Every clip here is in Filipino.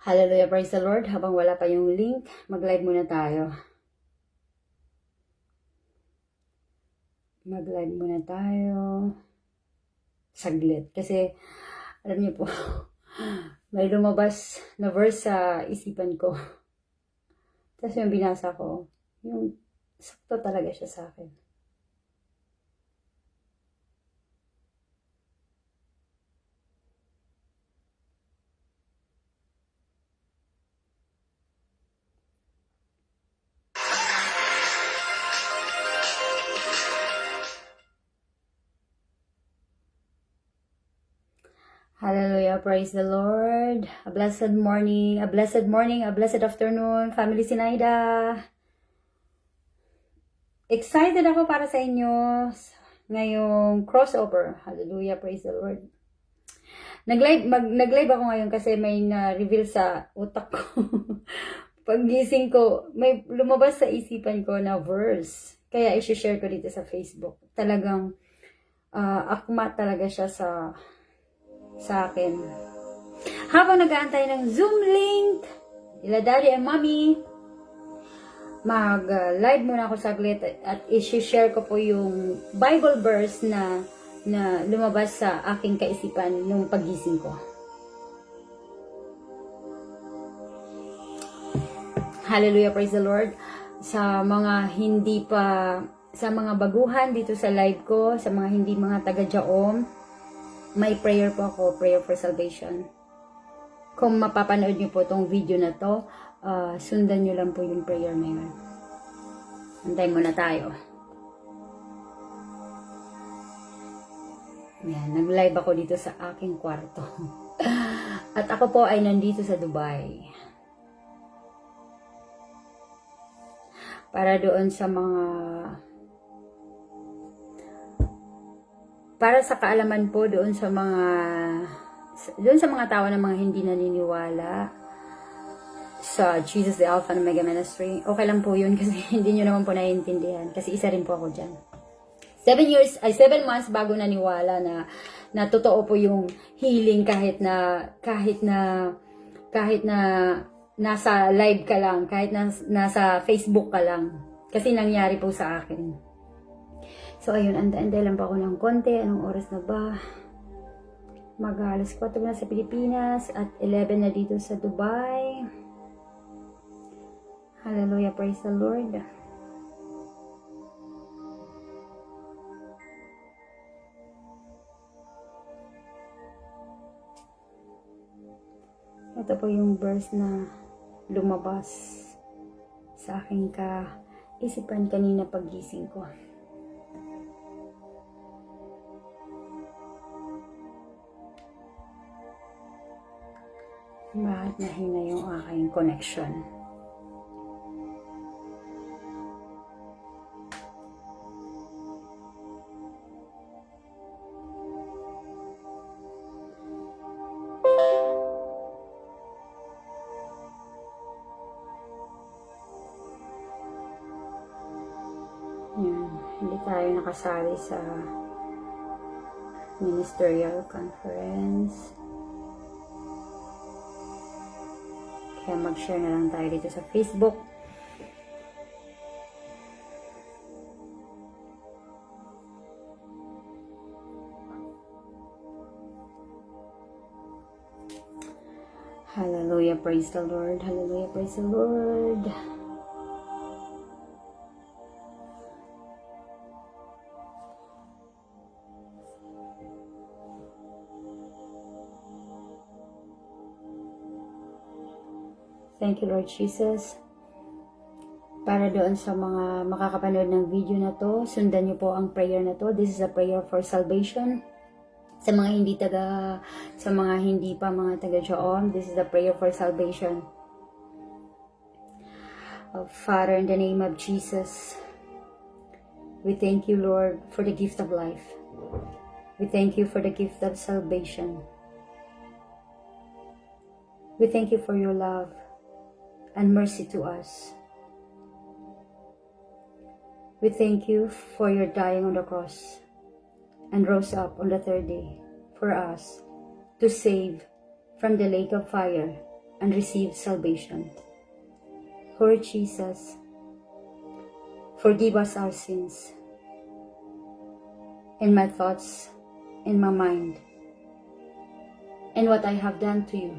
Hallelujah, praise the Lord. Habang wala pa yung link, mag-live muna tayo. Mag-live muna tayo. Saglit. Kasi, alam niyo po, may lumabas na verse sa isipan ko. Tapos yung binasa ko, yung sakto talaga siya sa akin. Hallelujah, praise the Lord. A blessed morning, a blessed morning, a blessed afternoon, family Sinaida. Excited ako para sa inyo ngayong crossover. Hallelujah, praise the Lord. Nag-live ako ngayon kasi may na-reveal sa utak ko. Paggising ko, may lumabas sa isipan ko na verse. Kaya i-share ko dito sa Facebook. Talagang akma talaga siya sa akin. Habang nag-aantay ng Zoom link, ila daddy and mommy, mag-live muna ako saglit at i-share ko po yung Bible verse na lumabas sa aking kaisipan nung paggising ko. Hallelujah, praise the Lord. Sa mga mga baguhan dito sa live ko, sa mga hindi mga taga-Jaom, may prayer po ako, prayer for salvation. Kung mapapanood niyo po tong video na to, sundan niyo lang po yung prayer na yun. Antay muna tayo. Yan, nag-live ako dito sa aking kwarto. At ako po ay nandito sa Dubai. Para doon sa para sa kaalaman po doon sa mga tao na mga hindi naniniwala sa Jesus the Alpha and Omega Ministry. Okay lang po yun kasi hindi nyo naman po naiintindihan. Kasi isa rin po ako dyan. 7 months bago naniwala na totoo po yung healing kahit na nasa live ka lang, kahit nasa Facebook ka lang. Kasi nangyari po sa akin. So ayun, anda-anda lang pa ako ng konti. Anong oras na ba? Mag-alas 4 na sa Pilipinas at 11 na dito sa Dubai. Hallelujah, praise the Lord. Ito po yung verse na lumabas sa aking kaisipan kanina paggising ko. Bakit nahina yung aking connection? Yan, hindi tayo nakasali sa ministerial conference. Kaya mag-share na lang tayo dito sa Facebook. Hallelujah, praise the Lord. Hallelujah, praise the Lord. Thank you, Lord Jesus. Para doon sa mga makakapanood ng video na to, sundan niyo po ang prayer na to. This is a prayer for salvation. Sa mga hindi pa mga taga-Jaom, this is a prayer for salvation. Father, in the name of Jesus, we thank you, Lord, for the gift of life. We thank you for the gift of salvation. We thank you for your love and mercy to us. We thank you for your dying on the cross and rose up on the third day for us to save from the lake of fire and receive salvation. Lord Jesus, forgive us our sins in my thoughts, in my mind, and what I have done to you,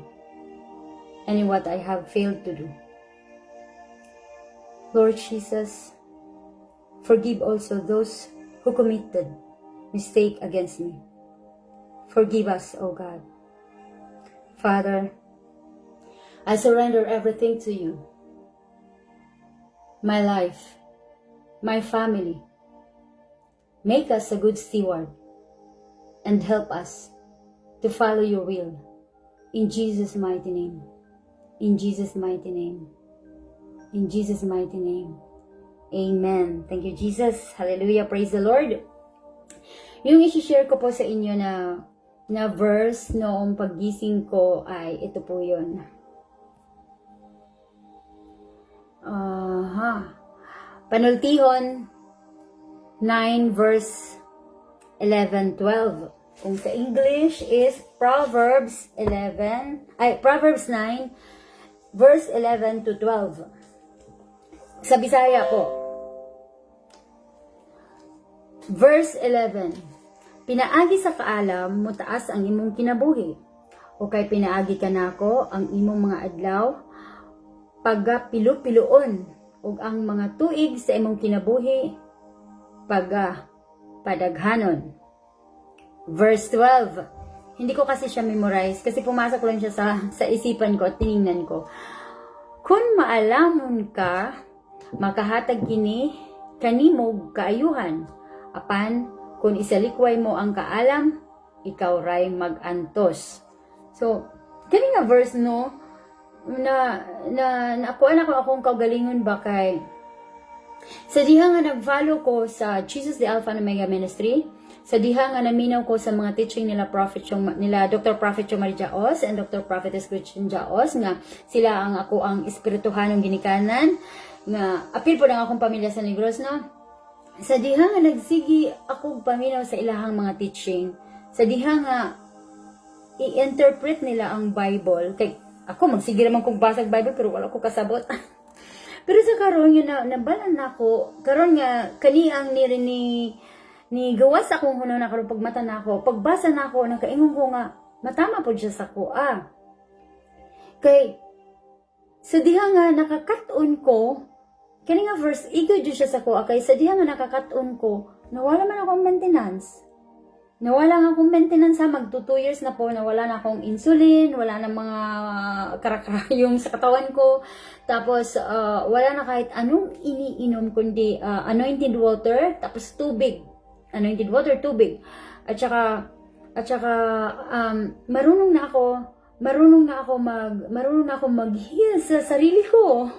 and in what I have failed to do. Lord Jesus, forgive also those who committed mistake against me. Forgive us, O God. Father, I surrender everything to you. My life, my family. Make us a good steward and help us to follow your will. In Jesus' mighty name. In Jesus' mighty name. In Jesus' mighty name. Amen. Thank you, Jesus. Hallelujah. Praise the Lord. Yung isi-share ko po sa inyo na verse noong paggising ko ay ito po yun. Panultihon 9 verse 11-12. Kung sa English is Proverbs 9 verse 11 to 12. Sa Bisaya po. Verse 11. Pinaagi sa kaalam, mutaas ang imong kinabuhi. O kay pinaagi ka nako ang imong mga adlaw, pagapilu-piluon, ug ang mga tuig sa imong kinabuhi, padaghanon. Verse 12. Hindi ko kasi siya memorize kasi pumasok lang siya sa isipan ko at tiningnan ko. Kung maalamon ka, makahatag kini kanimog kaayuhan. Apan, kung isalikway mo ang kaalam, ikaw ray mag-antos. So, kani nga verse no, nakuha ko akong kagalingon ba kay sa diha nga nag-follow ko sa Jesus the Alpha and Omega Ministry, sa diha nga naminaw ko sa mga teaching nila Dr. Prophet Chomar Jaos and Dr. Prophetess Gretchen Jaos nga sila ang ako ang espirituhanong ginikanan nga apil po ng akong pamilya sa Negros no. Sa diha nga nagsigi ako paminaw sa ilahang mga teaching, sa diha nga i-interpret nila ang Bible. Kay ako magsige naman kong basag Bible pero wala ko kasabot. Pero sa karon yun nabalan na ako, karon nga kani ang ni gawas akong hunaw na karon pagmata na ako, pagbasa na ako nakaingon ko nga matama po siya sa ko. Kay sa diha nga nakakaton ko kani nga verse, igod yun siya sa ko, kay sa diha nga nakakaton ko, nawala man akong maintenance. Nawala nga akong maintenance magto 2 years na po, nawala na akong insulin, wala na mga karakarayong sa katawan ko. Tapos, wala na kahit anong iniinom, kundi anointed water, tapos tubig. Anointed water, tubig. At saka marunong na ako mag-heal sa sarili ko.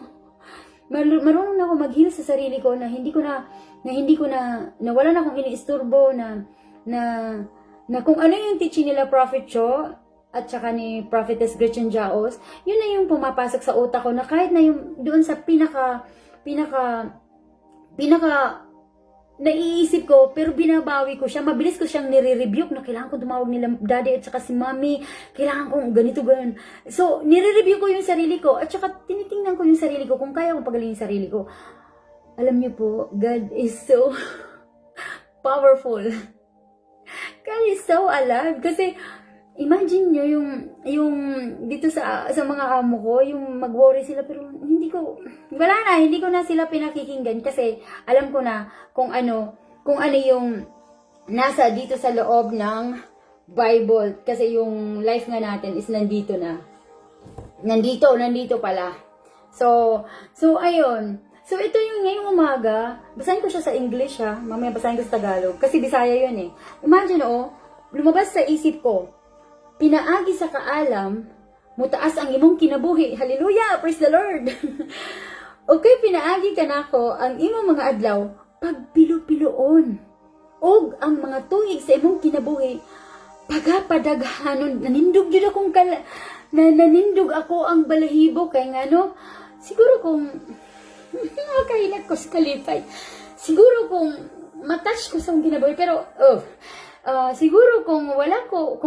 Marunong na ako mag-heal sa sarili ko na wala na akong iniisturbo na kung ano yung teaching nila Prophet Cho at saka ni Prophetess Gretchen Jaos, yun na yung pumapasok sa utak ko na kahit na yung doon sa pinaka naiisip ko, pero binabawi ko siya, mabilis ko siyang nire-rebuke na kailangan ko tumawag nila daddy at saka si mommy, kailangan kong ganito, ganun. So, nire-review ko yung sarili ko, at saka tinitingnan ko yung sarili ko, kung kaya kong pagalingin yung sarili ko. Alam niyo po, God is so powerful. God is so alive. Kasi, imagine nyo yung dito sa mga amo ko, yung mag-worry sila, pero hindi ko na sila pinakikinggan kasi alam ko na kung ano yung nasa dito sa loob ng Bible. Kasi yung life nga natin is nandito na. Nandito pala. So ayun. So ito yung ngayong umaga, basahin ko siya sa English ha, mamaya basahin ko sa Tagalog, kasi Bisaya yun eh. Imagine lumabas sa isip ko, pinaagi sa kaalam, mutaas ang imong kinabuhi. Hallelujah! Praise the Lord! Okay, pinaagi ka nako ang imong mga adlaw, pagpilu-piluon. Og ang mga tuig sa imong kinabuhi, pagapadaghanon. Nanindog ako ang balahibo kay ngano. Siguro kung makahilat ko sa kalipay. Siguro kung matouch ko sa akong kinabuhi, pero siguro kung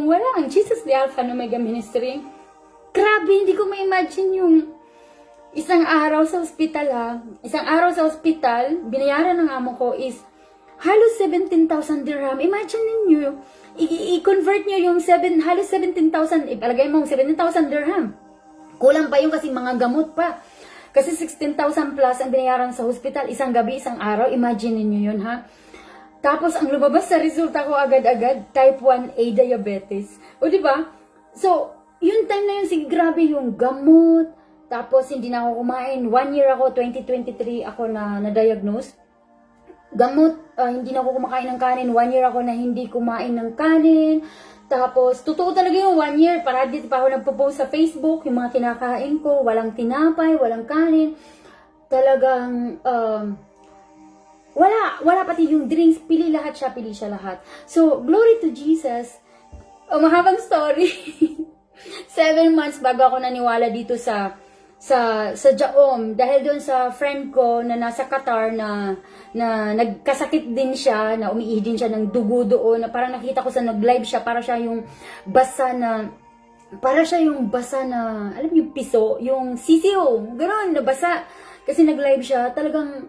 wala ang Jesus the Alpha and Omega Ministry, grabe hindi ko ma-imagine yung isang araw sa ospital Isang araw sa ospital, binayaran ng amo ko is halos 17,000 dirham. Imagine ninyo, i-convert nyo yung halos 17,000, ipalagay mo 17,000 dirham. Kulang pa yung kasi mga gamot pa. Kasi 16,000 plus ang binayaran sa hospital, isang gabi, isang araw. Imagine niyo yun, ha? Tapos, ang lumabas sa resulta ko agad-agad, type 1A diabetes. O, di ba? So, yung time na yun, sige, grabe yung gamot. Tapos, hindi na ako kumain. 1 year ako, 2023 ako na-diagnose. Gamot, hindi na ako kumakain ng kanin. 1 year ako na hindi kumain ng kanin. Tapos, totoo talaga yung 1 year. Para dito pa ako nagpo-post sa Facebook, yung mga kinakain ko, walang tinapay, walang kanin. Talagang, wala pati yung drinks, pili siya lahat. So, glory to Jesus. Mahabang story. 7 months bago ako naniwala dito sa Jaom, dahil doon sa friend ko na nasa Qatar na nagkasakit din siya, na umiihi din siya ng dugo doon, na parang nakita ko sa nag-live siya, para siya yung basa na, alam yung piso, yung sisiyo, gano'n, nabasa. Kasi nag-live siya, talagang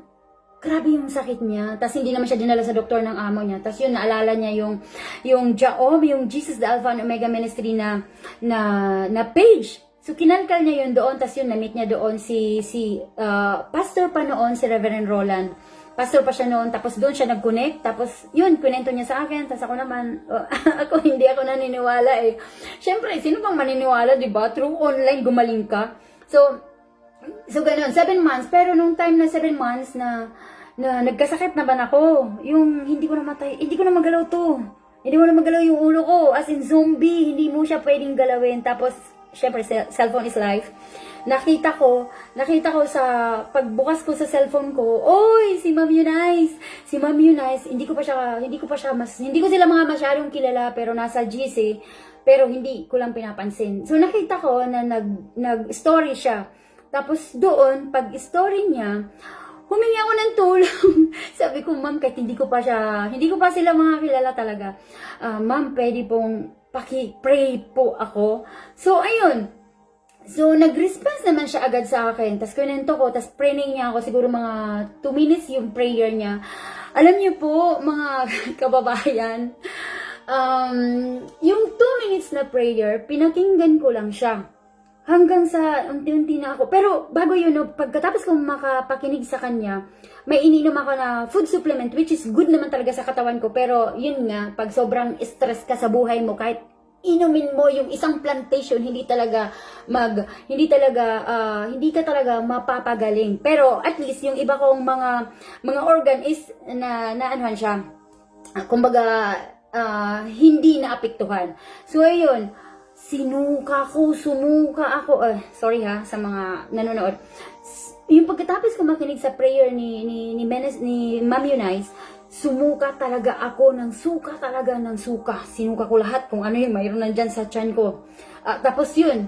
grabe yung sakit niya. Tapos hindi naman siya dinala sa doktor ng amo niya. Tapos yun, naalala niya yung Jaom, yung Jesus the Alpha and Omega Ministry na page. So, kinalkal niya yun doon, tapos yun, na-meet niya doon si pastor pa noon, si Reverend Roland. Pastor pa siya noon, tapos doon siya nag-connect, tapos yun, kunento niya sa akin, tapos ako naman, hindi ako naniniwala eh. Siyempre, sino bang maniniwala, diba? Through online, gumaling ka. So ganun, 7 months, pero nung time na 7 months na nagkasakit naman ako, yung hindi ko na magalaw to. Hindi ko na magalaw yung ulo ko, as in zombie, hindi mo siya pwedeng galawin, tapos syempre, cellphone is life. Nakita ko sa pagbukas ko sa cellphone ko, oy, si Ma'am Eunice, hindi ko sila mga masyadong kilala, pero nasa GC, pero hindi ko lang pinapansin. So nakita ko na nag-story siya. Tapos doon, pag-story niya, humingi ako ng tulong. Sabi ko, ma'am, kahit hindi ko pa sila mga kilala talaga. Ma'am, pwede pong paki-pray po ako. So, ayun. So, nag-response naman siya agad sa akin. Tapos, kunento ko. Tapos, praying niya ako. Siguro mga 2 minutes yung prayer niya. Alam niyo po, mga kababayan, yung 2 minutes na prayer, pinakinggan ko lang siya. Hanggang sa unti-unti na ako. Pero, bago yun, pagkatapos kong makapakinig sa kanya, may ininom ako na food supplement, which is good naman talaga sa katawan ko. Pero, yun nga, pag sobrang stress ka sa buhay mo, kahit inumin mo yung isang plantation, hindi ka talaga mapapagaling. Pero, at least, yung iba kong mga organ is, anuhan siya, kumbaga, hindi naapektuhan. So, ayun, sumuka ako. Sorry ha, sa mga nanonood. Yung pagkatapos ko makinig sa prayer ni Ma'am Eunice, sumuka talaga ako ng suka. Sinuka ko lahat kung ano yung mayroon nandyan sa tiyan ko. Tapos yun,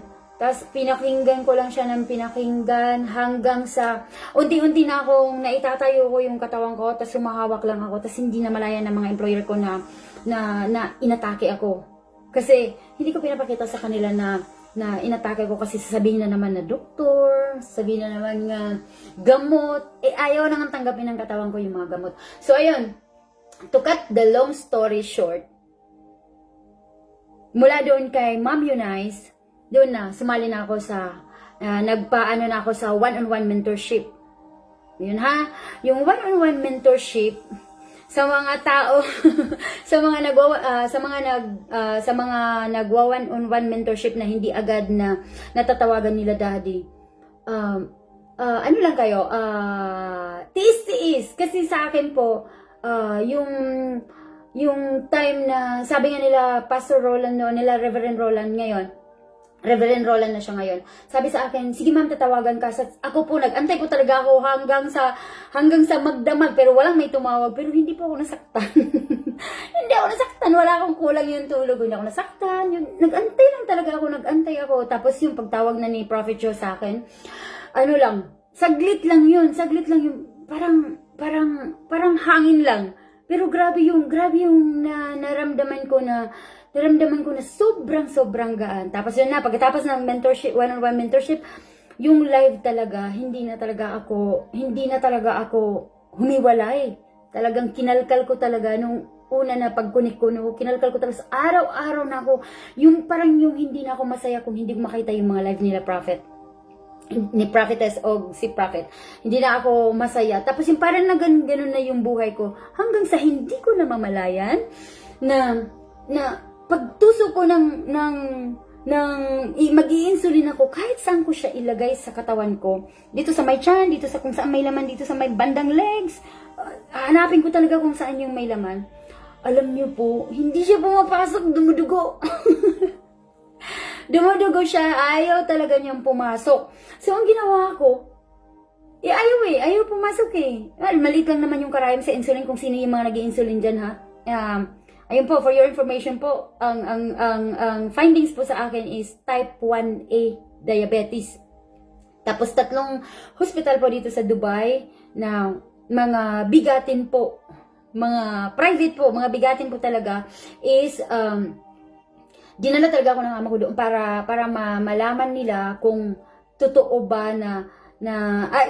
pinakinggan ko lang siya ng pinakinggan hanggang sa unti-unti na akong naitatayo ko yung katawan ko, tapos sumahawak lang ako, tapos hindi na malaya ng mga employer ko na inatake ako. Kasi hindi ko pinapakita sa kanila na inatake ko, kasi sasabihin na naman na doktor, sasabihin na naman nga gamot, ayaw nang tanggapin ng katawan ko yung mga gamot. So ayun, to cut the long story short, mula doon kay Ma'am Eunice, doon na, sumali na ako sa, nagpaano na ako sa one-on-one mentorship. Yun ha, yung one-on-one mentorship, sa mga tao, sa mga nagwa one-on-one mentorship na hindi agad na natatawagan nila daddy. Ano lang kayo, tiis-tiis. Kasi sa akin po, yung time na, sabi nga nila, Pastor Roland noon, nila Reverend Roland ngayon, Reverend Roland na siya ngayon. Sabi sa akin, sige ma'am, tatawagan ka. Ako po, nag-antay po talaga ako hanggang sa magdamag, pero walang may tumawag. Pero hindi po ako nasaktan. Hindi ako nasaktan. Wala akong kulang yung tulog. Hindi ako nasaktan. Nag-antay lang talaga ako. Nag-antay ako. Tapos yung pagtawag na ni Prophet Joe sa akin, ano lang, saglit lang yun. Parang hangin lang. Pero grabe yung naramdaman ko na naramdaman ko na sobrang gaan. Tapos yun na, pagkatapos ng mentorship, one-on-one mentorship, yung live talaga, hindi na talaga ako humiwalay. Talagang kinalkal ko talaga nung una na pag-connect ko, no, kinalkal ko talaga araw-araw na ako. Yung parang yung hindi na ako masaya kung hindi ko makita yung mga live nila Prophet. Ni Prophetess o si Prophet. Hindi na ako masaya. Tapos yung parang na ganun na yung buhay ko. Hanggang sa hindi ko na mamalayan na pagtusok ko ng mag-i-insulin ako kahit saan ko siya ilagay sa katawan ko. Dito sa may tiyan, dito sa kung saan may laman, dito sa may bandang legs. Hanapin ko talaga kung saan yung may laman. Alam niyo po, hindi siya pumapasok, dumudugo. Dumudugo siya, ayaw talaga niyang pumasok. So, ang ginawa ko, ayaw pumasok Well, maliit lang naman yung karayom sa insulin kung sino yung mga nag-i-insulin dyan, ha. Ayun po, for your information po, ang findings po sa akin is type 1A diabetes. Tapos 3 hospital po dito sa Dubai na mga bigatin po, mga private po, mga bigatin po talaga is dinala talaga ako ng amo ko doon para malaman nila kung totoo ba na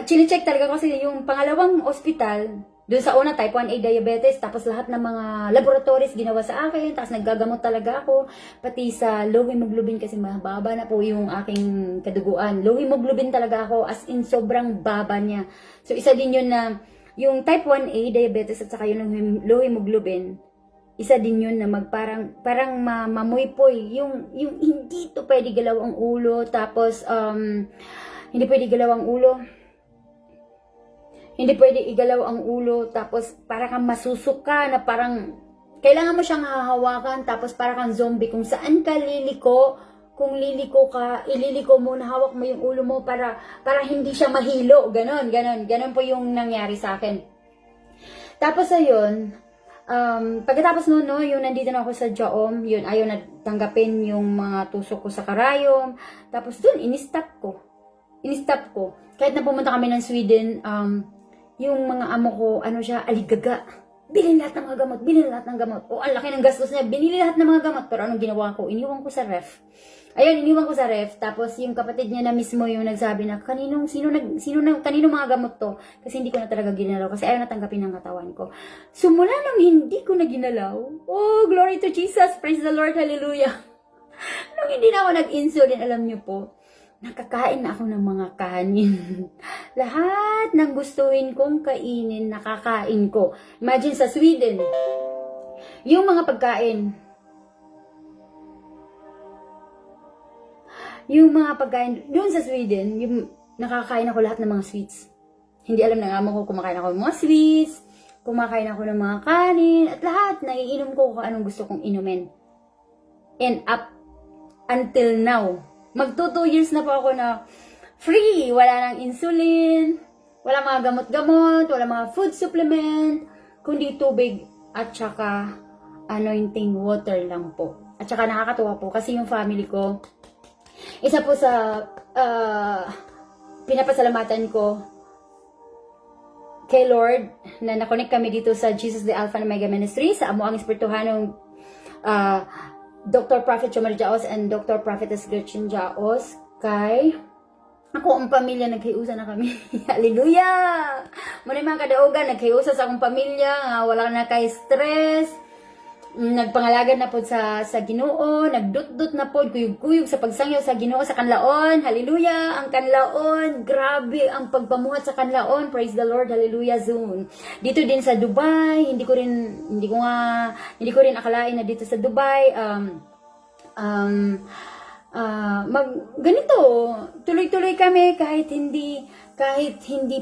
chine-check talaga kasi yung pangalawang hospital doon sa una type 1A diabetes, tapos lahat ng mga laboratories ginawa sa akin, tapos naggagamot talaga ako pati sa low hemoglobin kasi mababa na po yung aking kaduguan. Low hemoglobin talaga ako, as in sobrang baba niya. So isa din yun na yung type 1A diabetes at saka yung low hemoglobin, isa din yun na parang mamuypoy. Yung hindi to pwede galaw ang ulo, tapos hindi pwede galaw ang ulo. Hindi pwede igalaw ang ulo, tapos para kang masusuka na parang kailangan mo siyang hahawakan, tapos para kang zombie. Kung saan ka liliko, kung liliko ka, ililiko mo, hawak mo yung ulo mo para hindi siya mahilo. Ganon po yung nangyari sa akin. Tapos ayun, pagkatapos nun, no, yung nandito na ako sa Jaom, yun, ayaw na tanggapin yung mga tusok ko sa karayom. Tapos dun, in-stop ko. Kahit na pumunta kami ng Sweden, yung mga amo ko, aligaga. Bilhin lahat ng mga gamot. O, ang laki ng gastos niya, binili lahat ng mga gamot. Pero anong ginawa ko? Iniwan ko sa ref. Tapos yung kapatid niya na mismo yung nagsabi na, kaninong mga gamot to? Kasi hindi ko na talaga ginalaw. Kasi ayaw natanggapin ng katawan ko. So, mula nung hindi ko na ginalaw, oh, glory to Jesus, praise the Lord, hallelujah. Nung hindi na ako nag-insulin, alam niyo po, nakakain na ako ng mga kanin. Lahat ng gustuhin kong kainin, nakakain ko. Imagine sa Sweden, yung mga pagkain doon sa Sweden, yung nakakain ako lahat ng mga sweets. Hindi alam ng amo ko, kumakain ako ng mga sweets, kumakain ako ng mga kanin, at lahat, naiinom ko kung anong gusto kong inumin. And up until now, magto 2 years na po ako na free. Wala nang insulin, wala mga gamot-gamot, wala mga food supplement, kundi tubig at saka anointing water lang po. At saka nakakatuwa po kasi yung family ko, isa po sa pinapasalamatan ko kay Lord na nakonect kami dito sa Jesus the Alpha and Omega Ministry, sa amo ang espirituhanong Dr. Prophet Chomar Jaos and Dr. Prophetess Gretchen Jaos, kay ako ang pamilya, naghiusa na kami. Hallelujah! Muna yung mga kadaugan, naghiusa sa akong pamilya, wala na kay stress, nagpangalagan na po sa Ginoo, nagdut-dut na po, kuyog-kuyog sa pagsangyaw sa Ginoo sa kanlaon. Hallelujah! Ang kanlaon, grabe ang pagpamuhat sa kanlaon. Praise the Lord. Hallelujah zone. Dito din sa Dubai, hindi ko rin akalain na dito sa Dubai ganito, tuloy-tuloy kami kahit hindi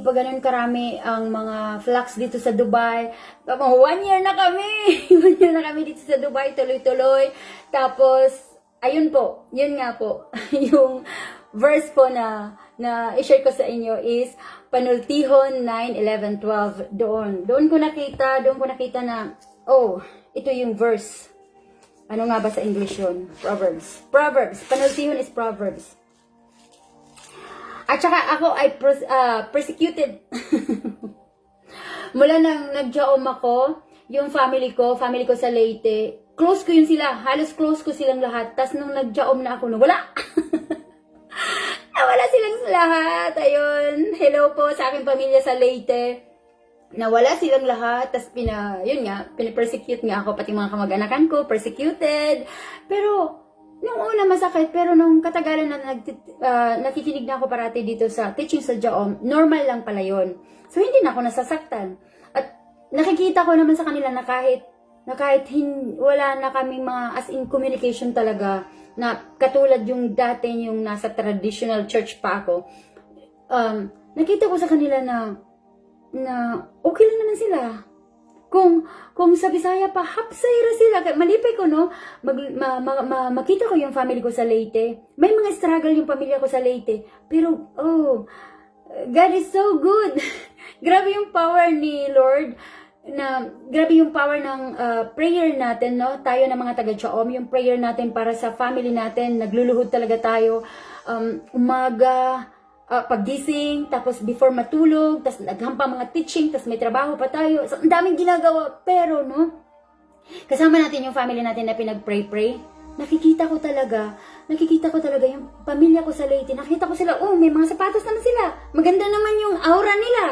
pa ganun karami ang mga flocks dito sa Dubai. 1 year na kami. 1 year na kami dito sa Dubai, tuloy-tuloy. Tapos, ayun po, yun nga po, yung verse po na i-share ko sa inyo is Panultihon 9:11-12. Doon ko nakita na, oh, ito yung verse. Ano nga ba sa English yun? Proverbs. Panultihon is Proverbs. At saka ako ay persecuted. Mula nang nag-jaom ako, yung family ko sa Leyte, close ko yun sila. Halos close ko silang lahat. Tas nung nagjaom na ako, nawala. Nawala silang lahat. Ayun. Hello po sa aking pamilya sa Leyte. Nawala silang lahat. Tas yun nga, pinapersecute nga ako. Pati mga kamag-anakan ko, persecuted. Pero, nung una masakit. Pero nung katagalan na nakikinig na ako parati dito sa teaching sa Jaom, normal lang pala yun. So, hindi na ako nasasaktan. At nakikita ko naman sa kanila na kahit wala na kaming mga as in communication talaga, na katulad yung dati yung nasa traditional church pa ako, nakita ko sa kanila na okay lang naman sila. Kung sa Bisaya pa, hapsayra sila. Malipay ko, no? Makita ko yung family ko sa Leyte. May mga struggle yung pamilya ko sa Leyte. Pero, God is so good. Grabe yung power ni Lord. Grabe yung power ng prayer natin, no? Tayo na mga taga-Jaom, yung prayer natin para sa family natin, nagluluhod talaga tayo. Umaga, paggising, tapos before matulog, tapos naghampa mga teaching, tapos may trabaho pa tayo. So, ang daming ginagawa, pero, no? Kasama natin yung family natin na pinag-pray-pray. Nakikita ko talaga yung pamilya ko sa Leyte. Nakita ko sila, may mga sapatos naman sila. Maganda naman yung aura nila.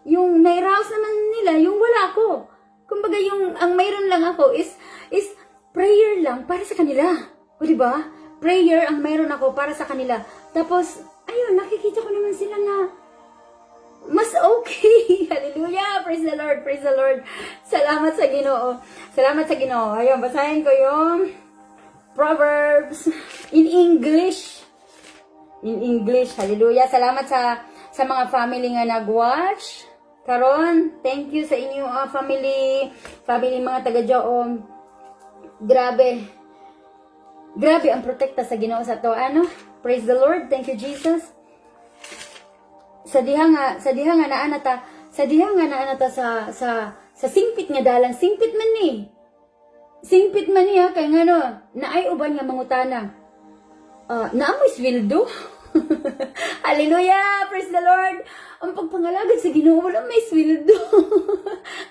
Yung nairaos naman nila, yung wala ko. Kumbaga ang mayroon lang ako is prayer lang para sa kanila. O diba? Prayer ang mayroon ako para sa kanila. Tapos, ayun, nakikita ko naman sila na mas okay. Hallelujah! Praise the Lord! Praise the Lord! Salamat sa Ginoo. Salamat sa Ginoo. Ayun, basahin ko yung Proverbs in English. In English. Hallelujah! Salamat sa mga family nga nag-watch. Karon, thank you sa inyo family mga taga-Jaom. Grabe ang protekta sa Ginoo sa to, ano? Praise the Lord. Thank you, Jesus. Sa diha nga naanata sa singpit nga dalan, singpit man ni ha, kay ngano naay uban nga mangutana. Naamoy sweldo. Hallelujah! Praise the Lord! Ang pagpangalagad sa Ginoo, wala may sweldo.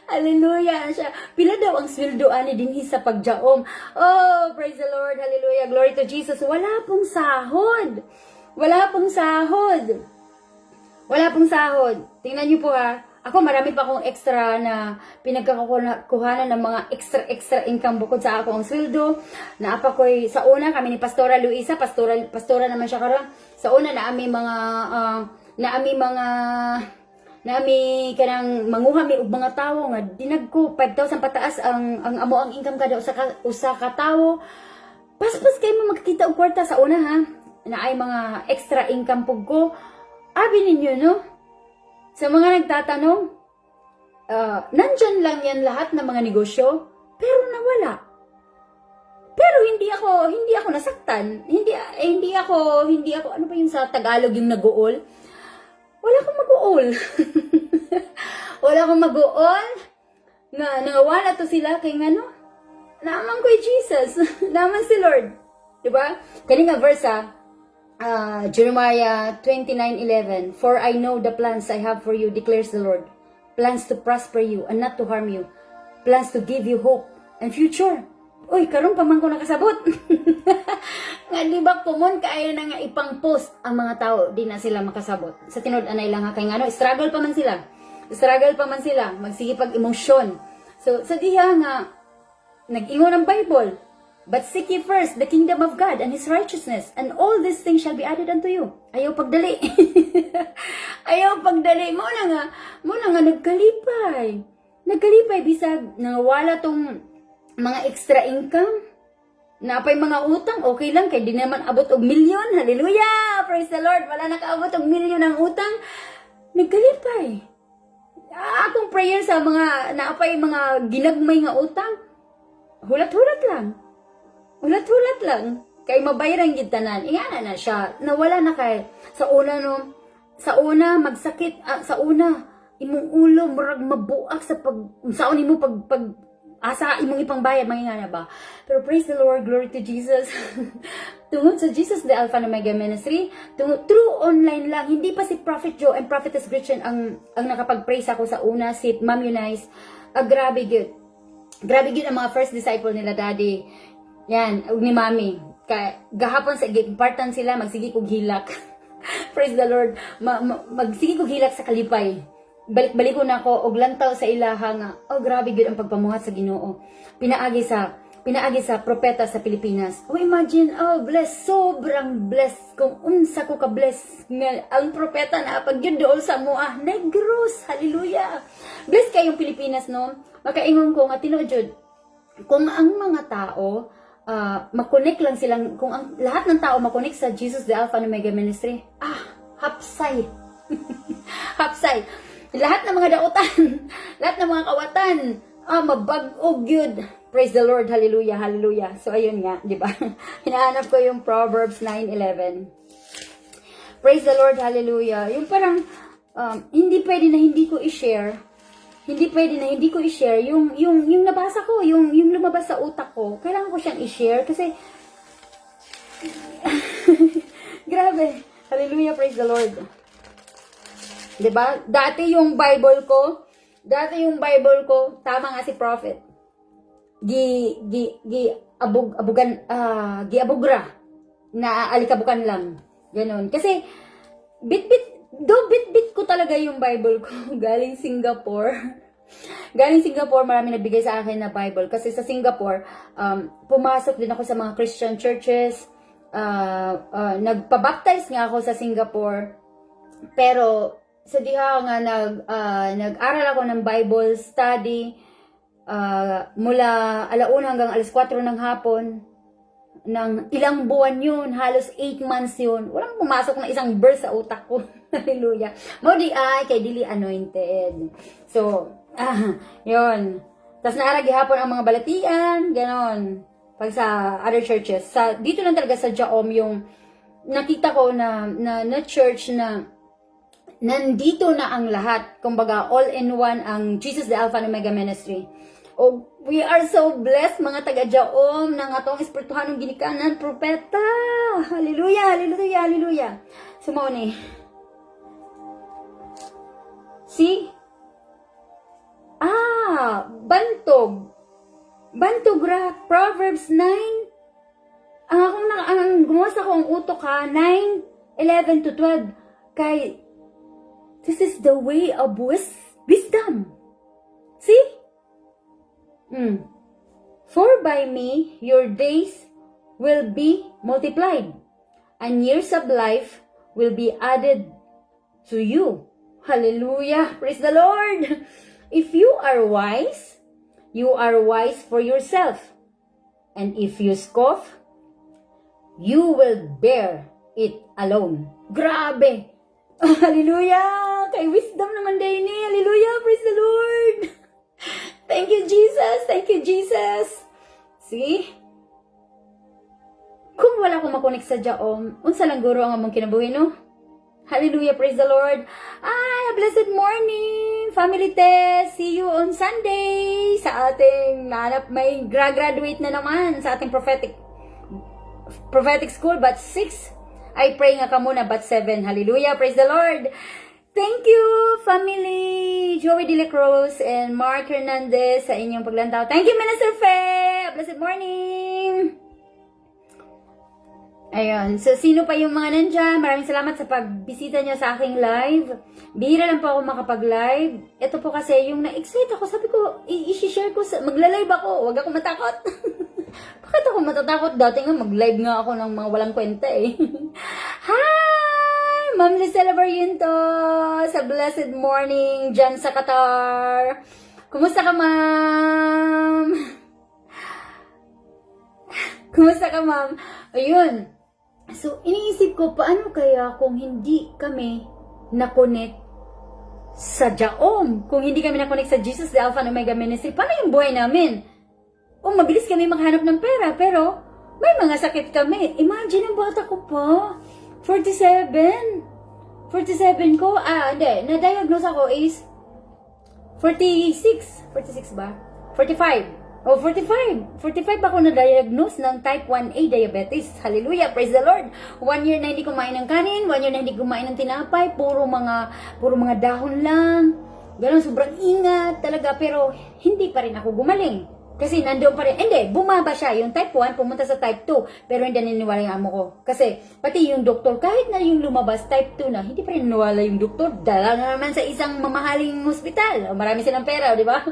Hallelujah! Pila daw ang sweldo ani dinhi sa pagjaom. Oh, praise the Lord! Hallelujah! Glory to Jesus! Wala pong sahod! Wala pong sahod! Tingnan niyo po ha. Ako, marami pa akong extra na pinagkakuhanan ng mga extra income bukod sa akong sweldo. Naapa ko'y, sa una kami ni Pastora Luisa, pastora naman siya karon. Sa una naami kanang manguha mi og mga tawo nga dinagko 5,000 pataas ang amo ang income kada usa ka tawo. Paspas kay mo makikita og kwarta sa una ha. Naay mga extra income pug ko. Abi ninyo no? Sa mga nagtatanong, nandyan lang yan lahat ng mga negosyo, pero nawala. Pero hindi ako nasaktan. Hindi ako, ano ba yung sa Tagalog yung nag-uol? Wala akong mag-uol. Wala akong mag-uol. Nawala to sila kay ano? Naman ko Jesus. Naman si Lord. Diba? Kaninga verse Jeremiah 29:11, For I know the plans I have for you, declares the Lord. Plans to prosper you and not to harm you. Plans to give you hope and future. Uy, karon pa man ko nakasabot. Nga di ba kumon kaya na nga ipang post ang mga tao, di na sila makasabot. Sa tinud-anay lang ha kay ngano, struggle pa man sila. Magsige pag emosyon. So sa diha nga nag-ingon ang Bible, But seek ye first the kingdom of God and His righteousness, and all these things shall be added unto you. Ayaw pagdali. Ayaw pagdali. Muna nga nagkalipay. Bisag nawala tong mga extra income. Napay mga utang, okay lang, kay di naman abot og milyon. Hallelujah! Praise the Lord! Wala nakaabot og milyon ang utang. Nagkalipay. Akong prayer sa mga naapay mga ginagmay nga utang. Hulat-hulat lang. Kay mabayaran gid tanan. Ingana na siya. Nawala na kay sa una magsakit, sa una imong ulo murag mabuak sa saon imo pag asa imong ipangbayad mangingana ba. Pero praise the Lord, glory to Jesus. Tungod sa Jesus the Alpha and Omega Ministry, through online lang, hindi pa si Prophet Joe and Prophetess Gretchen ang nakapag-praise ako sa una, si Ma'am Eunice. Grabe gyud. Grabe yun ang mga first disciple nila, daddy. Yan, ug ni mami. Gahapon sa impartan sila, magsigi kog hilak. Praise the Lord. Magsigi kog hilak sa kalipay. Balik-balik ko na ako, og lantaw sa ilaha nga. Oh, grabe yun ang pagpamuhat sa Ginoo. Pinaagi sa propeta sa Pilipinas. Oh, imagine, oh, bless, sobrang bless. Kung unsa ko ka-bless nga ang propeta na paggyudol sa mua, negros, hallelujah. Bless kayong Pilipinas, no? Makaingon ko nga tinuod, kung ang mga tao makonek lang silang, kung ang lahat ng tao makonek sa Jesus the Alpha and Omega Ministry, hapsay. Hapsay. Lahat ng mga dautan, lahat ng mga kawatan, mabag-og yun. Praise the Lord, hallelujah, hallelujah. So ayun nga, di ba? Hinahanap ko yung Proverbs 9:11. Praise the Lord, hallelujah. Yung parang hindi pwede na hindi ko i-share. Hindi pwede na hindi ko i-share yung nabasa ko, yung lumabas sa utak ko. Kailangan ko siyang i-share kasi grabe. Hallelujah, praise the Lord. 'Di ba? Dati yung Bible ko, tama nga si prophet. Abugra na alikabukan lang. Ganon. Kasi bit ko talaga yung Bible ko galing Singapore. Marami nagbigay sa akin na Bible kasi sa Singapore, pumasok din ako sa mga Christian churches. Nagpabaptize nga ako sa Singapore. Pero sa diha nga nag-aral ako ng Bible study mula alauna hanggang alas 4 ng hapon. Ng ilang buwan yun, halos 8 months yun. Walang pumasok na isang verse sa utak ko. Hallelujah. Maudi ay kay dili anointed. So, yun. Tapos naaragi hapon ang mga balatian, ganon. Pag sa other churches. Dito lang talaga sa Jaom yung nakita ko na church na nandito na ang lahat. Kumbaga, all-in-one ang Jesus the Alpha and Omega Ministry. Oh, we are so blessed mga taga-Jaom ng atong espirituhanong ginikanan propeta. Hallelujah, hallelujah, hallelujah. Sumoni. See? Bantog ra. Proverbs 9. Ang gumawa ko ang utok ha. 9:11 to 12. Kay, this is the way of wisdom. See? For by me your days will be multiplied, and years of life will be added to you. Hallelujah! Praise the Lord! If you are wise for yourself. And if you scoff, you will bear it alone. Grabe! Hallelujah! Kay wisdom naman din ni. Hallelujah! Praise the Lord! Thank you, Jesus! Thank you, Jesus! See? Kung wala akong makonek sa Jaom, unsa lang guro ang among kinabuhi, no? Hallelujah! Praise the Lord! Blessed morning! Family test! See you on Sunday! Sa ating may graduate na naman sa ating prophetic school, batch 6. I pray nga ka muna, batch 7. Hallelujah! Praise the Lord! Thank you, family! Joey De La Cruz and Mark Hernandez sa inyong paglantaw. Thank you, Minister Faye! Blessed morning! Ayun. So, sino pa yung mga nandyan? Maraming salamat sa pagbisita nyo sa aking live. Bihira lang po ako makapag-live. Ito po kasi yung na-excite ako. Sabi ko, i-share ko, magla-live ako. Huwag ako matakot. Bakit ako matatakot? Dati nga mag-live nga ako ng mga walang kwenta eh. Hi! Ma'am Lisela Barriento sa blessed morning dyan sa Qatar. Kumusta ka, ma'am? Kumusta ka, ma'am? Ayun. So, iniisip ko, paano kaya kung hindi kami na-connect sa Jaom? Kung hindi kami na-connect sa Jesus the Alpha and Omega Ministry, paano yung buhay namin? O, mabilis kami maghanap ng pera, pero may mga sakit kami. Imagine ang bata ko pa. 47 ko, na-diagnose ako is 46 ba? 45. Oh, 45 ako na-diagnose ng type 1A diabetes. Hallelujah, praise the Lord. 1 year na hindi kumain ng kanin, 1 year na hindi kumain ng tinapay, puro mga dahon lang. Ganun, sobrang ingat talaga, pero hindi pa rin ako gumaling. Kasi nandoon pa rin. Hindi, bumaba siya. Yung type 1, pumunta sa type 2. Pero hindi naniniwala yung amo ko. Kasi, pati yung doktor, kahit na yung lumabas, type 2 na, hindi pa rin naniniwala yung doktor. Dala na naman sa isang mamahaling hospital. Marami silang pera, di ba?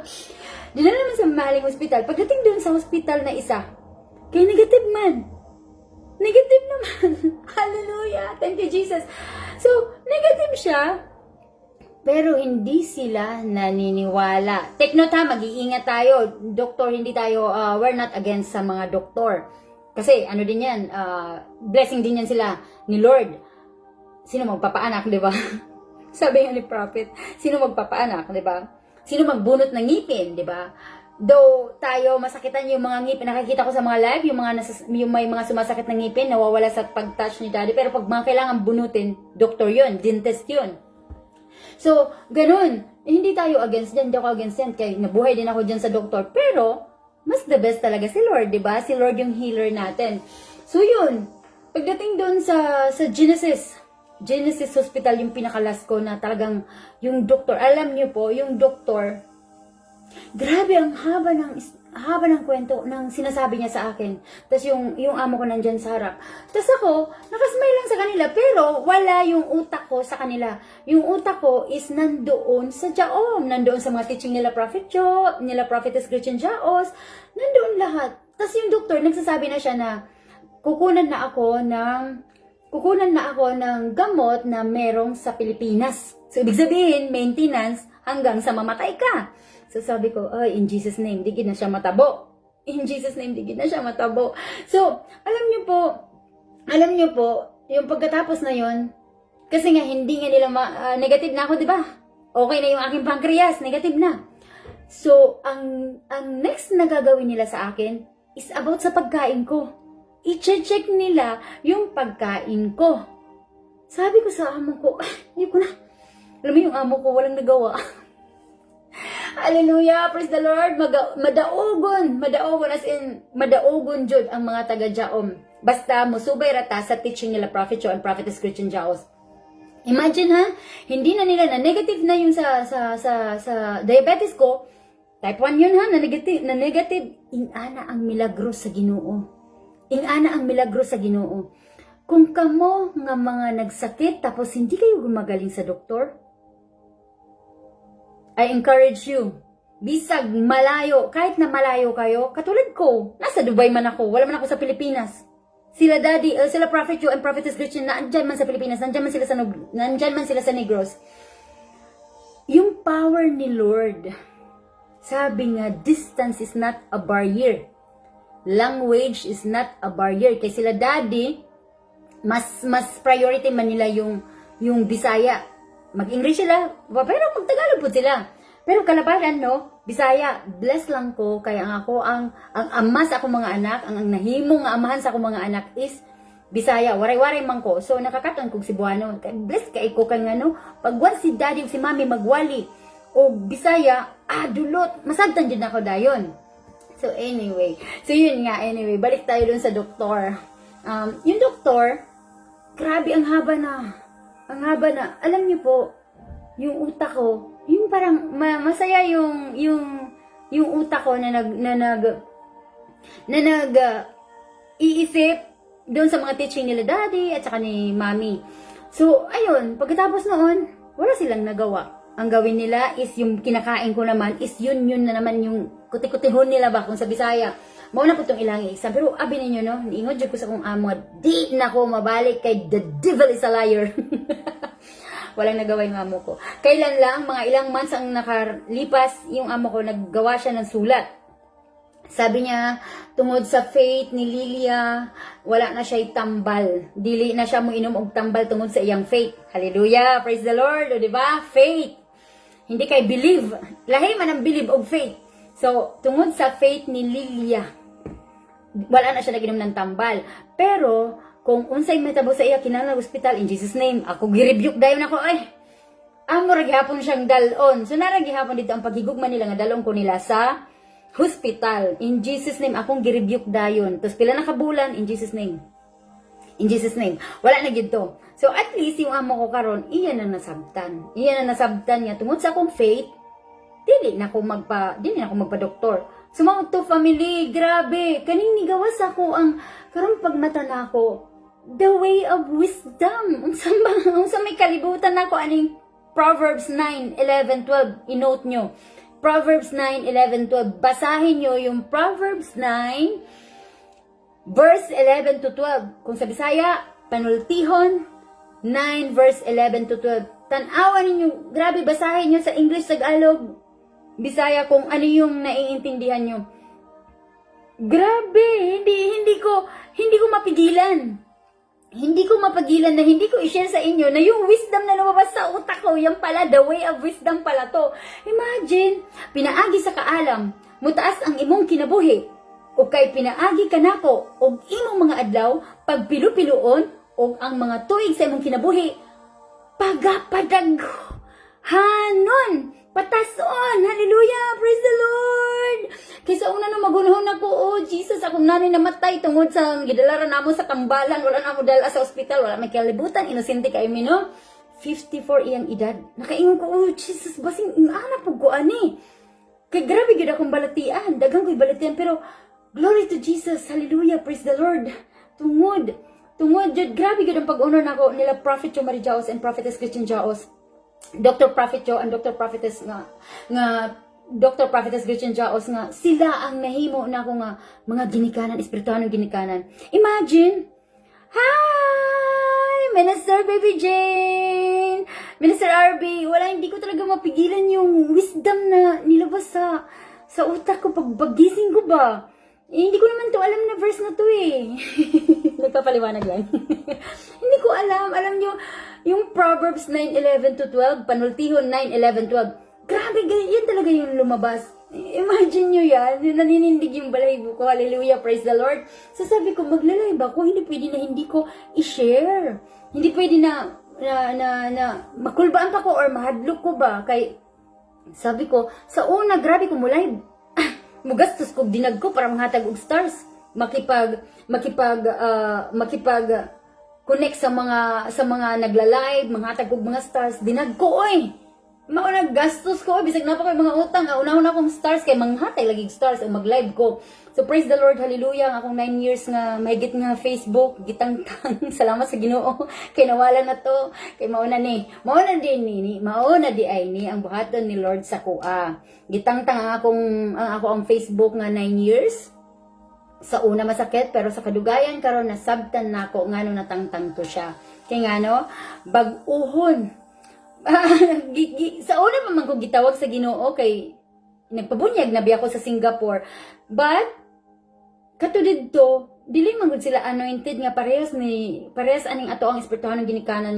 Dinala naman sa mamahaling hospital. Pagdating doon sa hospital na isa, kay negative man. Negative naman. Hallelujah. Thank you, Jesus. So, negative siya. Pero hindi sila naniniwala. Take note ha, mag-iingat tayo. Doktor, hindi tayo, we're not against sa mga doktor. Kasi ano din yan, blessing din yan sila ni Lord. Sino magpapaanak, di ba? Sabi nga ni Prophet, sino magpapaanak, di ba? Sino magbunot ng ngipin, di ba? Though tayo masakitan yung mga ngipin, nakikita ko sa mga live, yung may mga sumasakit ng ngipin, nawawala sa pag-touch ni Daddy. Pero pag mga kailangan bunutin, doktor yun, dentist yun. So, ganun. Hindi tayo against dyan. Hindi ako against yan. Kaya nabuhay din ako dyan sa doktor. Pero, mas the best talaga si Lord, di ba? Si Lord yung healer natin. So, yun. Pagdating doon sa Genesis Hospital, yung pinakalas ko na talagang yung doktor. Alam niyo po, yung doktor, grabe ang haba ng kwento ng sinasabi niya sa akin. Tapos yung amo ko nandyan sa harap. Tapos ako, nakasmile lang sa kanila, pero wala yung utak ko sa kanila. Yung utak ko is nandoon sa Jaom. Nandoon sa mga teaching nila Prophet Joe, nila Prophetess Gretchen Jaos. Nandoon lahat. Tapos yung doktor, nagsasabi na siya na kukunan na ako ng gamot na merong sa Pilipinas. So, ibig sabihin, maintenance hanggang sa mamatay ka. So, sabi ko, ay, in Jesus' name, digid na siya matabo. In Jesus' name, digid na siya matabo. So, alam niyo po, yung pagkatapos na yon, kasi nga, hindi nga nila, negative na ako, di ba? Okay na yung aking pancreas, negative na. So, ang next na gagawin nila sa akin is about sa pagkain ko. I-check nila yung pagkain ko. Sabi ko sa amo ko, hindi ko na. Alam mo yung amo ko, walang nagawa. Hallelujah, praise the Lord. Madaogon as in madaogon jud ang mga taga Jaom. Basta musubay rata sa teaching nila Prophet Joe and Prophetess Gretchen Jaos. Imagine ha, hindi na nila na negative na yung sa diabetes ko. Type 1 yun ha, na negative. Ingana ang milagro sa Ginoo. Ingana ang milagro sa Ginoo. Kung kamo nga mga nagsakit tapos hindi kayo gumagaling sa doktor, I encourage you, bisag malayo, kahit na malayo kayo, katulad ko, nasa Dubai man ako, wala man ako sa Pilipinas. Sila Daddy, sila Prophet Joe and Prophetess Gretchen, nandyan man sa Pilipinas, nandyan man sila sa Negros. Yung power ni Lord, sabi nga, distance is not a barrier. Language is not a barrier. Kaya sila Daddy, mas priority man nila yung Bisaya. Mag-English sila, pero mag-Tagalog po sila. Pero kalabaran, no? Bisaya, bless lang ko, kaya ang ama sa akong mga anak, ang nahimong nga amahan sa akong mga anak is Bisaya, waray-waray man ko. So, nakakaton kong Cebuano. Bless ka ko kang ano, pagwan si Daddy o si Mami magwali, o Bisaya, dulot, masagtan din ako dayon. So, anyway. So, yun nga, anyway. Balik tayo dun sa doktor. Yung doktor, grabe, ang haba na, alam niyo po, yung utak ko, yung parang masaya yung utak ko na iisip doon sa mga teaching nila Daddy at saka ni Mami. So, ayun, pagkatapos noon, wala silang nagawa. Ang gawin nila is yung kinakain ko naman is yun na naman yung kuti-kutihon nila ba kung sa Bisaya. Mauna po itong ilang exam. Pero abi ninyo, no? Niingod dyan ko sa kong amo. Di na ko mabalik kay the devil is a liar. Walang nagawa yung amo ko. Kailan lang, mga ilang months ang nakalipas, yung amo ko, naggawa siya ng sulat. Sabi niya, tungod sa faith ni Lilia, wala na siya tambal. Dili na siya mo inom og tambal tungod sa iyang faith. Hallelujah! Praise the Lord! O diba? Faith! Hindi kay believe. Lahi man ang believe og faith. So, tungod sa faith ni Lilia, wala na siya naginom ng tambal. Pero, kung unsay metabo sa iya kinahanglan hospital, in Jesus name, ako gi-rebuke dayon ako, amo ra gihapon siyang dalon. So, nara gihapon dito ang paghigugma nila nga dalon ko nila sa hospital. In Jesus name, akong gi-rebuke dayon. Tapos pila na kabulan, in Jesus name. In Jesus name. Wala na gid to. So, at least, yung amo ko karon, iyan na nasabtan. Iyan na nasabtan niya. Tungod sa akong faith, dili na ako magpa-doktor. Sumawat to family, grabe. Kaning nigawas ako ang karong pagmata na ako. The way of wisdom. Unsa may kalibutan nako aning Proverbs 9:11-12. I-note nyo. Proverbs 9:11-12. Basahin nyo yung Proverbs 9 verse 11-12. Kung sa Bisaya, panultihon 9 verse 11-12. Tanawan ninyo, grabe, basahin nyo sa English, Tagalog, Bisaya, kung ano yung naiintindihan nyo. Grabe, hindi ko mapigilan. Hindi ko mapagilan na hindi ko i-share sa inyo na yung wisdom na lumabas sa utak ko, yung pala, the way of wisdom pala to. Imagine, pinaagi sa kaalam, mutaas ang imong kinabuhi, o kay pinaagi ka nako, o imong mga adlaw, pagpilu-piluon, o ang mga tuig sa imong kinabuhi, pagapadag, hanon, patason, hallelujah, praise the Lord. Kaysa una na magunahon ako, oh Jesus, akong nanay namatay tungod sa gidalaran namo sa tambalan, wala na mo dala sa ospital, wala may kalibutan, inosente kayo no? 54 iyang edad. Nakaingon ko, oh Jesus, basing anak po ko ani. Kay grabe gid akong balatian, dagang ko'y balatian, pero glory to Jesus, hallelujah, praise the Lord. Tungod, jud grabe gid ang pag-honor nako nila Prophet Joe Marie Jaos and Prophetess Christian Jaos. Dr. Prophet Joe and Dr. Prophetess nga Dr. Prophetess Christian Jaos nga sila ang nahimo na ako nga mga ginikanan, espirituhanong ginikanan. Imagine, hi, Minister Baby Jane, Minister RB, wala, hindi ko talaga mapigilan yung wisdom na nilabas sa utak ko pagbagising ko ba. Hindi ko naman to alam na verse na to eh. Nagpapaliwanag lang. Hindi ko alam. Alam nyo, yung Proverbs 9:11-12, panultihon 9:11-12. Grabe, yan talaga yung lumabas. Imagine nyo yan. Naninindig yung balahibo ko. Hallelujah, praise the Lord. So sabi ko, maglalive ako. Hindi pwede na hindi ko i-share. Hindi pwede na makulbaan pa ko or mahadlok ko ba. Kay, sabi ko, sa una, grabe ko mo live. Mugastos kog dinag ko para manghatag og stars, makipag connect sa mga nagla-live, manghatag og mga stars, dinag ko oy. Mao naggastos ko bisag na pa koy mga utang, unahon akong stars kay manghatay lagi stars o mag-live ko. So praise the Lord, hallelujah, ang akong 9 years nga mahigit nga Facebook, gitangtang. Salamat sa Ginoo kay nawala na to, kay mauna di ay ni ang buhaton ni Lord sa kuha. Gitangtang ang Facebook nga 9 years. Sa una masakit, pero sa kadugayan karon nasabtan nako ngano natangtang to siya. Kay ngano bag-uhon. Sa una pa man ko gitawag sa Ginoo kay nagpabunyag na biya ko sa Singapore. But katulid to, dili man gud sila anointed nga parehas aning ato ang espirituhanong ginikanan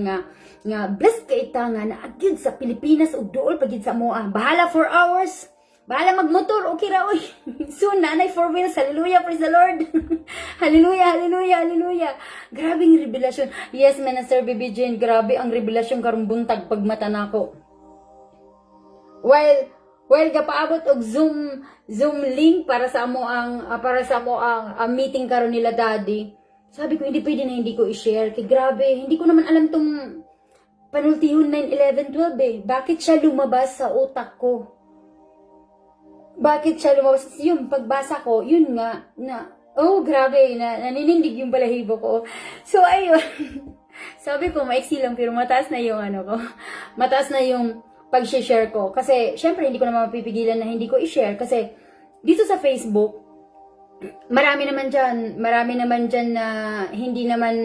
nga blessed kay ita nga naagyud sa Pilipinas ug duol pagid sa moa. Bahala 4 hours. Bahala magmotor, okay ra oy. Soon nanay 4 wheels. Hallelujah, praise the Lord. Hallelujah, hallelujah, hallelujah. Grabe ang revelasyon. Yes, Minister Baby Jane, grabe ang revelasyon karong buntag pagmata nako. While gapaabot og Zoom link para sa amo ang meeting karon nila daddy. Sabi ko hindi pwede na hindi ko i-share kay grabe, hindi ko naman alam tong panultihon 9:11-12 eh. Bakit siya lumabas sa utak ko? Bakit siya lumabas? Yung pagbasa ko, yun nga na oh grabe, naninindig yung balahibo ko. So ayun. Sabi ko maiksi lang pero mataas na yung ko. Mataas na yung pag-share ko. Kasi, syempre, hindi ko naman mapipigilan na hindi ko i-share. Kasi, dito sa Facebook, marami naman dyan na hindi naman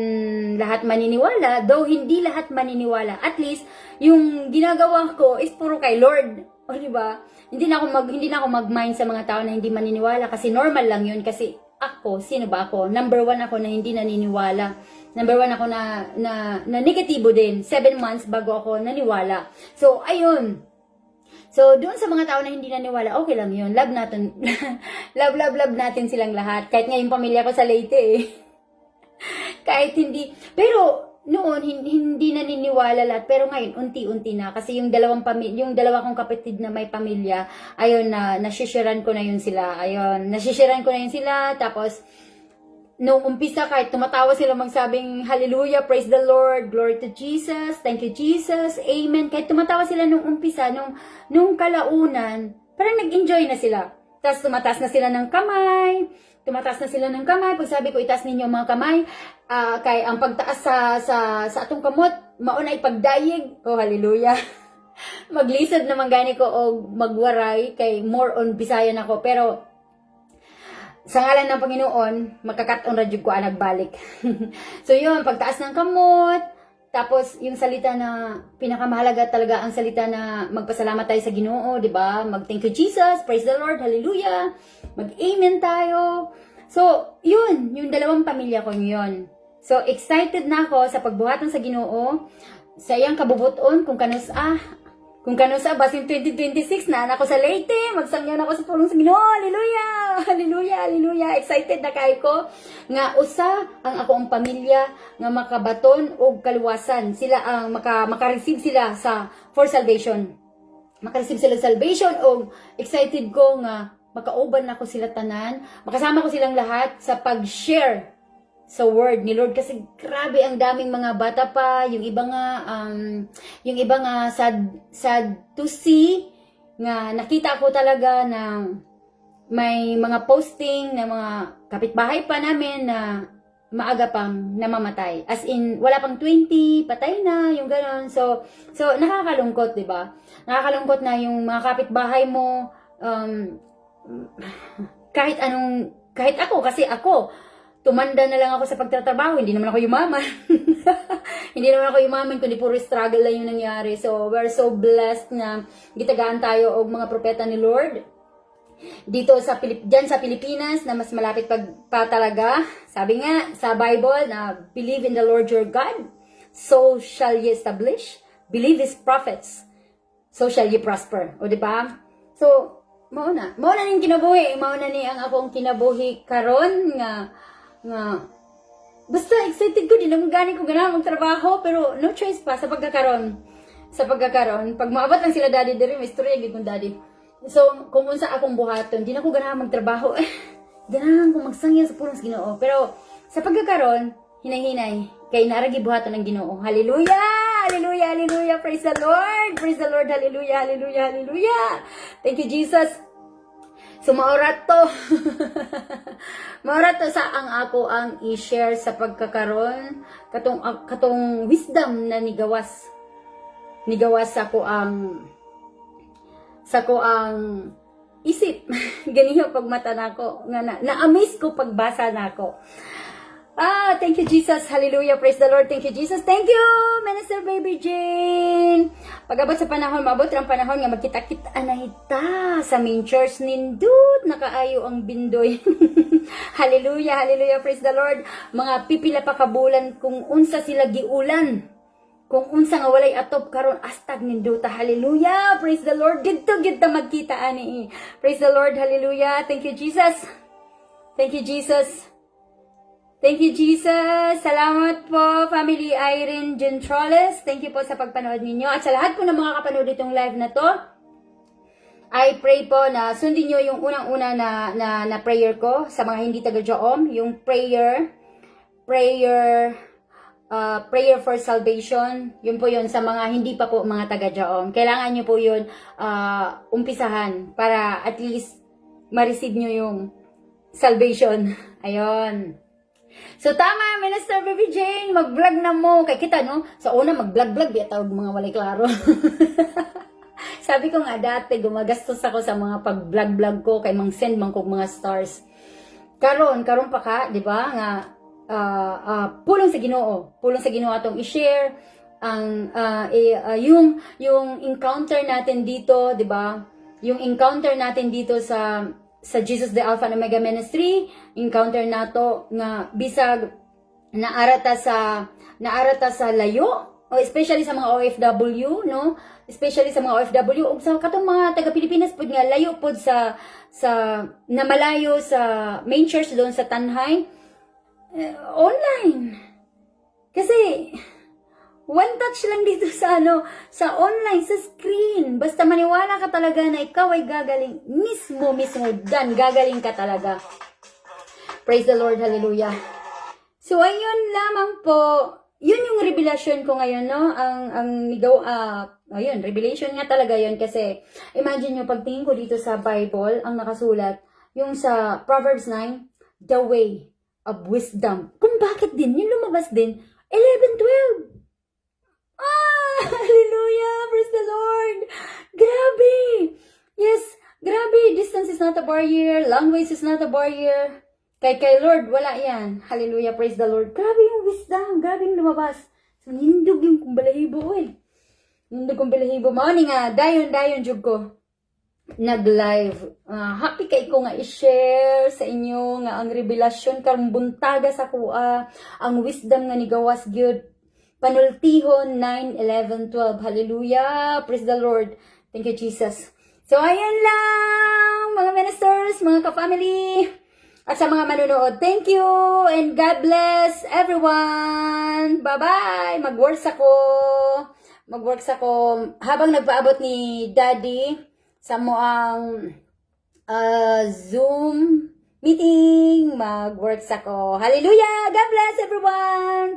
lahat maniniwala. Though, hindi lahat maniniwala. At least, yung ginagawa ko is puro kay Lord. O, diba? Hindi na ako mag-mind sa mga tao na hindi maniniwala. Kasi normal lang yun. Kasi, ako, sino ba ako? Number 1 ako na hindi naniniwala. Number 1 ako na negatibo din. 7 months bago ako naniwala. So, ayun. So, doon sa mga tao na hindi naniwala, okay lang yun. Love natin. love natin silang lahat. Kahit nga yung pamilya ko sa Leyte eh. Kahit hindi. Pero, noon, hindi naniniwala lahat. Pero ngayon, unti-unti na. Kasi yung dalawa kong kapatid na may pamilya, ayun nasishiran ko na yun sila. Ayun, nasishiran ko na yun sila. Tapos, nung umpisa, kahit tumatawa sila magsabing, hallelujah, praise the Lord, glory to Jesus, thank you Jesus, amen. Kahit tumatawa sila nung umpisa, nung kalaunan, parang nag-enjoy na sila. tas tumataas na sila ng kamay. Pag sabi ko, itaas ninyo ang mga kamay, kay ang pagtaas sa atong kamot, mauna ipagdayeg. Oh, hallelujah. Maglisod naman gani ko o magwaray, kay more on Bisayan ako. Pero, sa ngalan ng Panginoon, magkakat-on radyog ko nagbalik. So yun, pagtaas ng kamot, tapos yung salita na pinakamahalaga talaga ang salita na magpasalamat tayo sa Ginoo, 'di ba? Mag-thank you Jesus, praise the Lord, hallelujah. Mag-amen tayo. So, yun, yung dalawang pamilya ko yun. So, excited na ako sa pagbuhatan sa Ginoo, sa iyang kabubuton kung kanusa, basin 2026 na anak ko sa Leyte, magsangyan ako sa pulong sa Ginoo. Hallelujah! Hallelujah! Hallelujah! Excited na kay ko nga usa ang ako ang pamilya nga makabaton og kaluwasan. Sila ang maka-receive sila for salvation. Maka-receive sila salvation og excited ko nga makauban na ko sila tanan, makasama ko silang lahat sa pag-share sa word ni Lord, kasi grabe ang daming mga bata pa, yung iba nga sad to see nga nakita ko talaga na may mga posting na mga kapitbahay pa namin na maaga pang namamatay, as in wala pang 20 patay na, yung gano'n. So nakakalungkot, 'di ba? Nakakalungkot na yung mga kapitbahay mo, kahit ako, kasi ako tumanda na lang ako sa pagtatrabaho, hindi naman ako yumaman. Hindi naman ako yumaman, kundi puro struggle lang yung nangyari. So, we're so blessed na gitagaan tayo og mga propeta ni Lord. Dito dyan sa Pilipinas, na mas malapit pa talaga. Sabi nga sa Bible na, believe in the Lord your God, so shall ye establish. Believe his prophets, so shall ye prosper. O, diba? So, mauna ning kinabuhi. Mauna ni ang akong kinabuhi karon nga basta excited ko din naman gani ko ganahan magtrabaho, pero no choice pa sa pagkakaroon pag maabot lang sila daddy diri, may istorya gid kong daddy. So kung unsa akong buhaton, di na ko ganahan magtrabaho, ganahan ko magsangya sa pulong sa Ginoo. Pero sa pagkakaroon, hinay-hinay kay naragi buhaton ng Ginoo. Hallelujah, hallelujah, hallelujah, praise the Lord, hallelujah, hallelujah, hallelujah. Thank you Jesus. So, maorat to sa ang ako ang i-share sa pagkakaroon katong wisdom na nigawas sa ko ang isip. Ganiyo pagmata nako nga na-amaze ko pagbasa nako. Thank you Jesus. Hallelujah. Praise the Lord. Thank you Jesus. Thank you, Minister Baby Jane. Pag-abot sa panahon, maabot ang panahon nga magkita-kita na ita sa main church nindut. Nakaayo ang bindoy. Hallelujah. Hallelujah. Praise the Lord. Mga pipila pa kabulan kung unsa sila giulan. Kung unsa nga walay atop karon astag ninduta. Hallelujah. Praise the Lord. Dito magkita ani. Praise the Lord. Hallelujah. Thank you Jesus. Thank you Jesus. Thank you, Jesus. Salamat po, Family Irene Gentroles. Thank you po sa pagpanood ninyo. At sa lahat po ng mga kapanood itong live na to, I pray po na sundin nyo yung unang-una na prayer ko sa mga hindi taga-Joom. Yung prayer for salvation. Yun po yun sa mga hindi pa po mga taga-Joom. Kailangan nyo po yun umpisahan para at least ma-receive nyo yung salvation. Ayun. So tama, Minister Baby Jane, mag-vlog na mo. Kay kita, no? Sa una, mag-vlog-vlog, di tawag mga walay klaro. Sabi ko nga dati, gumagastos ako sa mga pag-vlog-vlog ko, kay mang-send man ko mga stars. Karon pa ka, di ba? Nga, pulong sa Ginoo atong i-share ang yung encounter natin dito, di ba? Yung encounter natin dito sa Jesus the Alpha and Omega Ministry, encounter nato nga bisag naarata sa layo, especially sa mga OFW, no? Especially sa mga OFW ug sa katong mga taga Pilipinas pud nga layo pud sa namalayo sa main church doon sa Tanhay, online. Kasi one touch lang dito sa online, sa screen. Basta maniwala ka talaga na ikaw ay gagaling. Mismo, dan, gagaling ka talaga. Praise the Lord, hallelujah. So, ayun lamang po. yun yung revelation ko ngayon, no? Ayun, revelation nga talaga yun kasi imagine nyo, pagtingin ko dito sa Bible, ang nakasulat, yung sa Proverbs 9, the way of wisdom. Kung bakit din, yung lumabas din, 11, 12. Hallelujah! Praise the Lord! Grabe! Yes, grabe. Distance is not a barrier. Language is not a barrier. Kay Lord, wala yan. Hallelujah, praise the Lord. Grabe yung wisdom. Grabe yung lumabas. So, nindog yung kumbalahibo eh. Nindog kumbalahibo. Mao ni nga, dayon jud ko. Nag-live. Happy kay ko nga i-share sa inyo nga ang revelasyon karong buntaga sa kuha. Ang wisdom nga ni gawas gyud. Panultihon 9, 11, 12. Hallelujah. Praise the Lord. Thank you, Jesus. So, ayan lang, mga ministers, mga ka-family, at sa mga manunood. Thank you, and God bless everyone. Bye-bye. Mag-works ako habang nagpaabot ni Daddy sa moang Zoom meeting. Mag-works ako. Hallelujah. God bless everyone.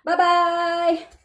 Bye-bye.